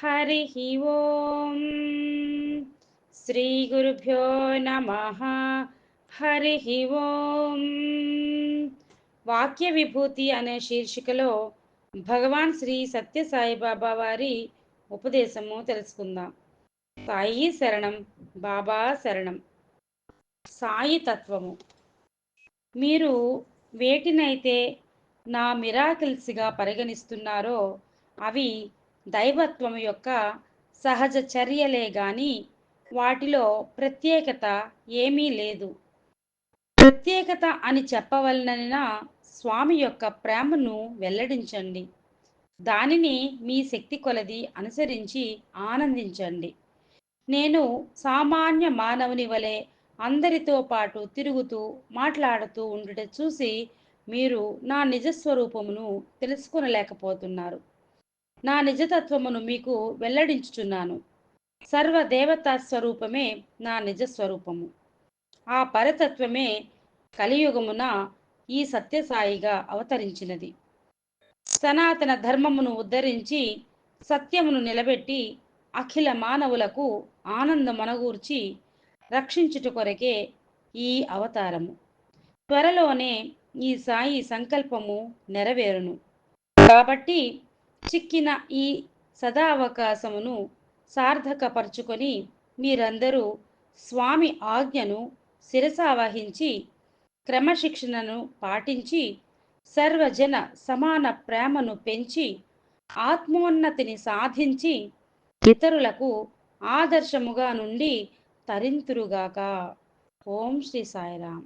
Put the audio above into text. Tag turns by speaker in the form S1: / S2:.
S1: హరిః ఓం శ్రీ గురుభ్యో నమః. హరిః ఓం. వాక్య విభూతి అనే శీర్షికలో భగవాన్ శ్రీ సత్య సాయిబాబా వారి ఉపదేశము తెలుసుకుందాం. సాయి శరణం, బాబా శరణం. సాయి తత్వము. మీరు వేటినైతే నా మిరాకిల్స్గా పరిగణిస్తున్నారో అవి దైవత్వం యొక్క సహజ చర్యలే గాని వాటిలో ప్రత్యేకత ఏమీ లేదు. ప్రత్యేకత అని చెప్పవలనన స్వామి యొక్క ప్రేమను వెల్లడించండి. దానిని మీ శక్తి కొలది అనుసరించి ఆనందించండి. నేను సామాన్య మానవుని వలె అందరితో పాటు తిరుగుతూ మాట్లాడుతూ ఉండుట చూసి మీరు నా నిజస్వరూపమును తెలుసుకొనలేకపోతున్నారు. నా నిజతత్వమును మీకు వెల్లడించుచున్నాను. సర్వదేవతా స్వరూపమే నా నిజస్వరూపము. ఆ పరతత్వమే కలియుగమున ఈ సత్యసాయిగా అవతరించినది. సనాతన ధర్మమును ఉద్ధరించి సత్యమును నిలబెట్టి అఖిల మానవులకు ఆనందమనగూర్చి రక్షించుట కొరకే ఈ అవతారము. త్వరలోనే ఈ సాయి సంకల్పము నెరవేరును. కాబట్టి చిక్కిన ఈ సదావకాశమును సార్థకపరుచుకొని మీరందరూ స్వామి ఆజ్ఞను శిరసావహించి క్రమశిక్షణను పాటించి సర్వజన సమాన ప్రేమను పెంచి ఆత్మోన్నతిని సాధించి ఇతరులకు ఆదర్శముగా నుండి తరింతురుగాక. ఓం శ్రీ సాయిరాం.